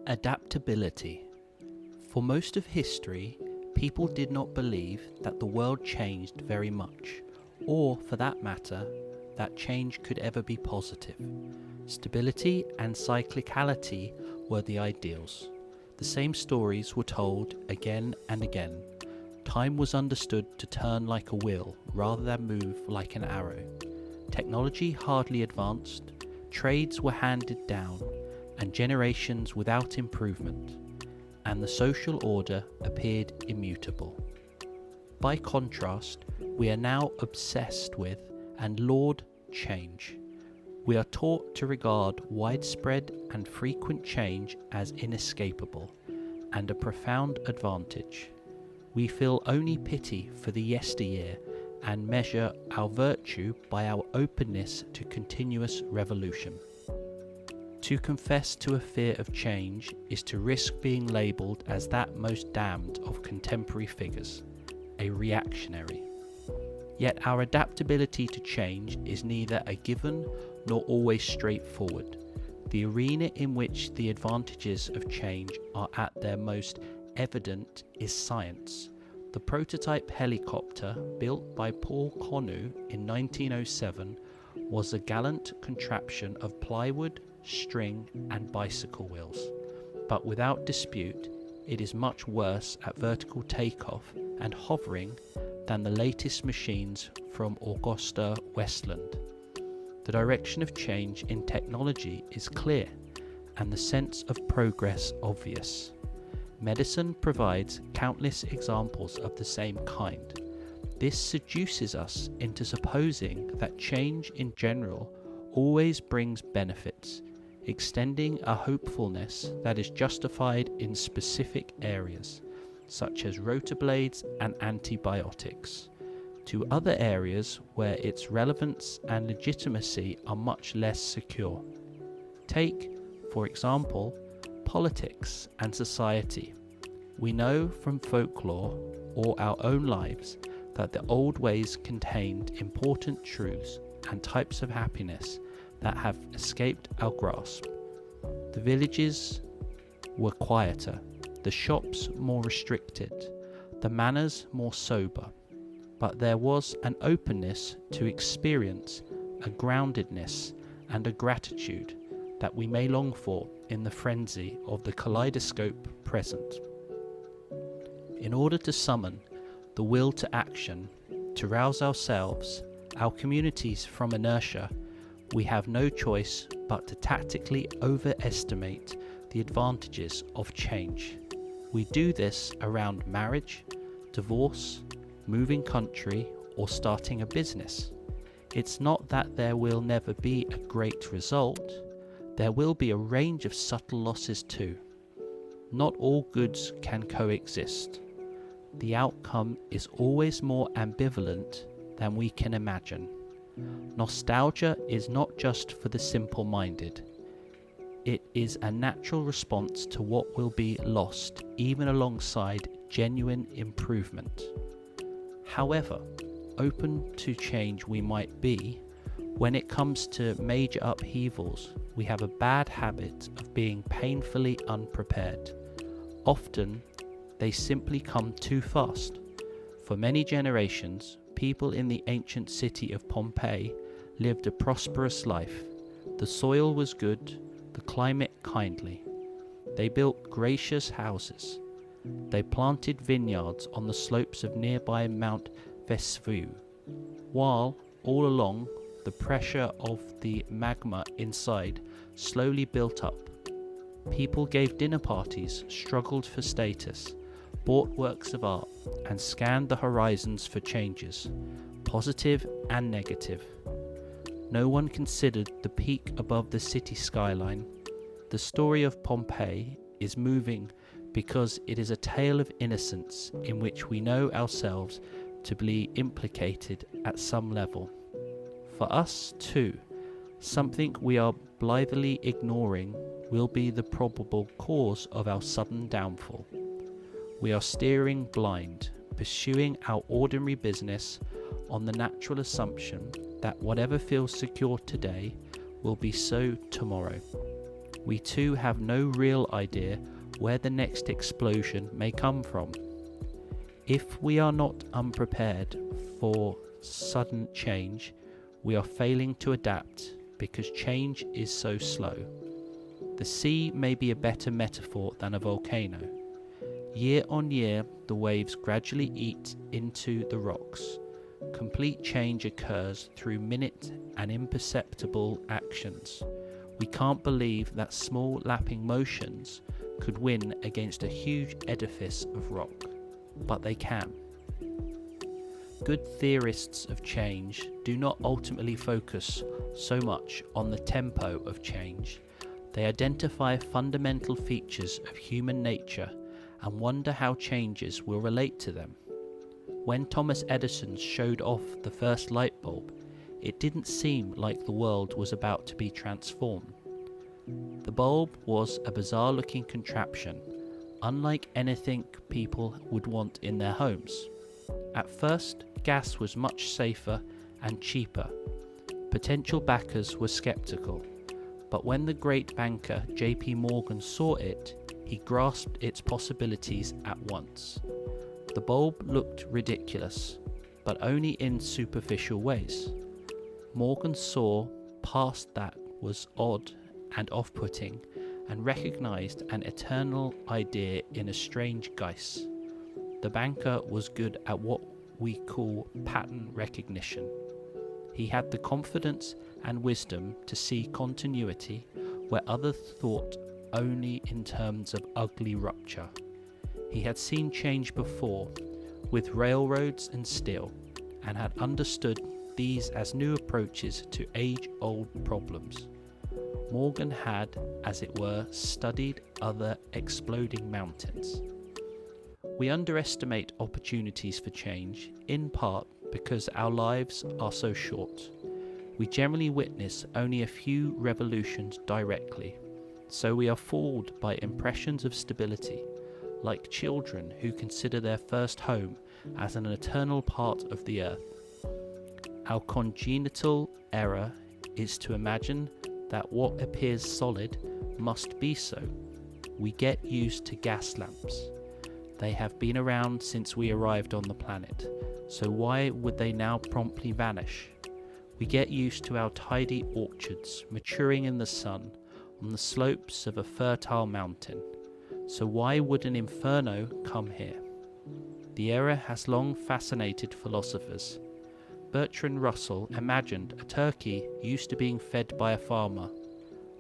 Adaptability. For most of history, people did not believe that the world changed very much, or for that matter, that change could ever be positive. Stability and cyclicality were the ideals. The same stories were told again and again. Time was understood to turn like a wheel rather than move like an arrow. Technology hardly advanced, trades were handed down, and generations without improvement, and the social order appeared immutable. By contrast, we are now obsessed with and laud change. We are taught to regard widespread and frequent change as inescapable and a profound advantage. We feel only pity for the yesteryear and measure our virtue by our openness to continuous revolution. To confess to a fear of change is to risk being labelled as that most damned of contemporary figures, a reactionary. Yet our adaptability to change is neither a given nor always straightforward. The arena in which the advantages of change are at their most evident is science. The prototype helicopter built by Paul Connu in 1907 was a gallant contraption of plywood, string and bicycle wheels, but without dispute it is much worse at vertical takeoff and hovering than the latest machines from Augusta Westland. The direction of change in technology is clear and the sense of progress obvious. Medicine provides countless examples of the same kind. This seduces us into supposing that change in general always brings benefits, extending a hopefulness that is justified in specific areas, such as rotor blades and antibiotics, to other areas where its relevance and legitimacy are much less secure. Take, for example, politics and society. We know from folklore or our own lives that the old ways contained important truths and types of happiness that have escaped our grasp. The villages were quieter, the shops more restricted, the manners more sober, but there was an openness to experience, a groundedness and a gratitude that we may long for in the frenzy of the kaleidoscope present. In order to summon the will to action, to rouse ourselves, our communities from inertia, we have no choice but to tactically overestimate the advantages of change. We do this around marriage, divorce, moving country, or starting a business. It's not that there will never be a great result. There will be a range of subtle losses too. Not all goods can coexist. The outcome is always more ambivalent than we can imagine. Nostalgia is not just for the simple-minded. It is a natural response to what will be lost, even alongside genuine improvement. However, open to change we might be, when it comes to major upheavals, we have a bad habit of being painfully unprepared. Often, they simply come too fast. For many generations, people in the ancient city of Pompeii lived a prosperous life. The soil was good, the climate kindly. They built gracious houses. They planted vineyards on the slopes of nearby Mount Vesuvius, while all along the pressure of the magma inside slowly built up. People gave dinner parties, struggled for status, bought works of art, and scanned the horizons for changes, positive and negative. No one considered the peak above the city skyline. The story of Pompeii is moving because it is a tale of innocence in which we know ourselves to be implicated at some level. For us, too, something we are blithely ignoring will be the probable cause of our sudden downfall. We are steering blind, pursuing our ordinary business on the natural assumption that whatever feels secure today will be so tomorrow. we too have no real idea where the next explosion may come from. If we are not unprepared for sudden change, we are failing to adapt because change is so slow. The sea may be a better metaphor than a volcano. Year on year, the waves gradually eat into the rocks. Complete change occurs through minute and imperceptible actions. We can't believe that small lapping motions could win against a huge edifice of rock, but they can. Good theorists of change do not ultimately focus so much on the tempo of change. They identify fundamental features of human nature and wonder how changes will relate to them. When Thomas Edison showed off the first light bulb, it didn't seem like the world was about to be transformed. The bulb was a bizarre-looking contraption, unlike anything people would want in their homes. At first, gas was much safer and cheaper. Potential backers were skeptical, but when the great banker J.P. Morgan saw it, he grasped its possibilities at once. The bulb looked ridiculous, but only in superficial ways. Morgan saw past that was odd and off-putting and recognized an eternal idea in a strange guise. The banker was good at what we call pattern recognition. He had the confidence and wisdom to see continuity where others thought only in terms of ugly rupture. He had seen change before, with railroads and steel, and had understood these as new approaches to age-old problems. Morgan had, as it were, studied other exploding mountains. We underestimate opportunities for change, in part because our lives are so short. We generally witness only a few revolutions directly, so we are fooled by impressions of stability, like children who consider their first home as an eternal part of the earth. Our congenital error is to imagine that what appears solid must be so. We get used to gas lamps. They have been around since we arrived on the planet, so why would they now promptly vanish? We get used to our tidy orchards maturing in the sun on the slopes of a fertile mountain, so why would an inferno come here? The error has long fascinated philosophers. Bertrand Russell imagined a turkey used to being fed by a farmer.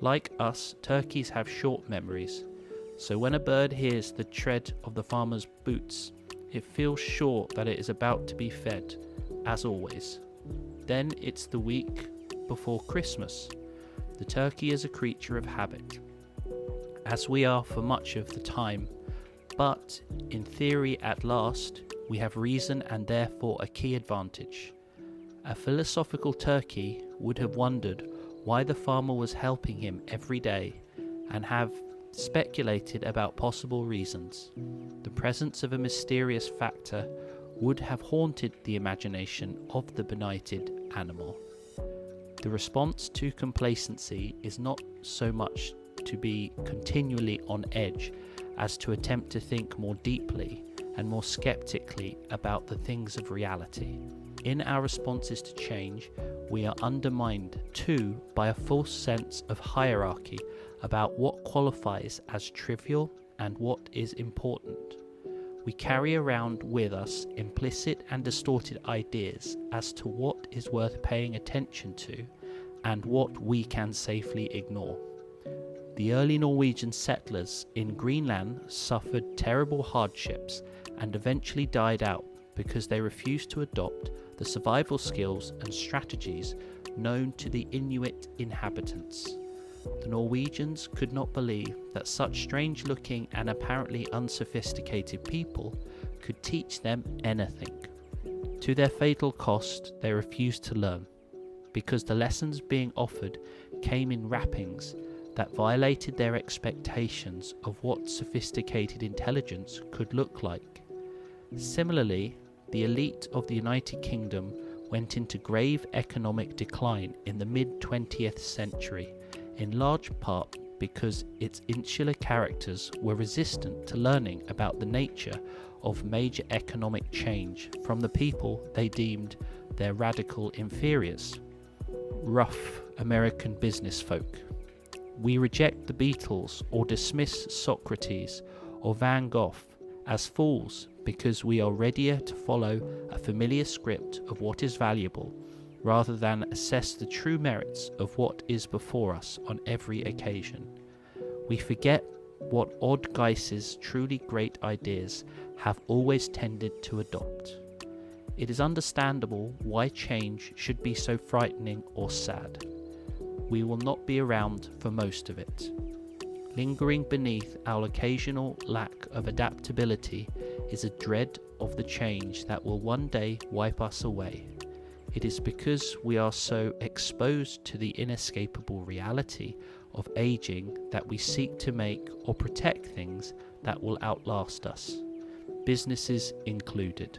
Like us, turkeys have short memories, so when a bird hears the tread of the farmer's boots, it feels sure that it is about to be fed, as always. Then it's the week before Christmas. The turkey is a creature of habit, as we are for much of the time, but in theory at last, we have reason and therefore a key advantage. A philosophical turkey would have wondered why the farmer was helping him every day and have speculated about possible reasons. The presence of a mysterious factor would have haunted the imagination of the benighted animal. The response to complacency is not so much to be continually on edge as to attempt to think more deeply and more skeptically about the things of reality. In our responses to change, we are undermined too by a false sense of hierarchy about what qualifies as trivial and what is important. We carry around with us implicit and distorted ideas as to what is worth paying attention to and what we can safely ignore. The early Norwegian settlers in Greenland suffered terrible hardships and eventually died out because they refused to adopt the survival skills and strategies known to the Inuit inhabitants. The Norwegians could not believe that such strange-looking and apparently unsophisticated people could teach them anything. To their fatal cost, they refused to learn, because the lessons being offered came in wrappings that violated their expectations of what sophisticated intelligence could look like. Similarly, the elite of the United Kingdom went into grave economic decline in the mid-20th century, in large part because its insular characters were resistant to learning about the nature of major economic change from the people they deemed their radical inferiors. Rough American business folk. We reject the Beatles or dismiss Socrates or Van Gogh as fools because we are readier to follow a familiar script of what is valuable rather than assess the true merits of what is before us on every occasion. We forget what odd guises truly great ideas have always tended to adopt. It is understandable why change should be so frightening or sad. We will not be around for most of it. Lingering beneath our occasional lack of adaptability is a dread of the change that will one day wipe us away. It is because we are so exposed to the inescapable reality of aging that we seek to make or protect things that will outlast us, businesses included.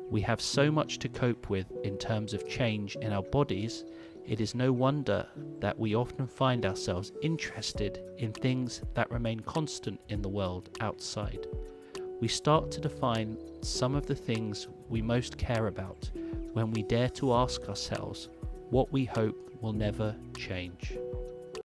We have so much to cope with in terms of change in our bodies, it is no wonder that we often find ourselves interested in things that remain constant in the world outside. We start to define some of the things we most care about when we dare to ask ourselves what we hope will never change.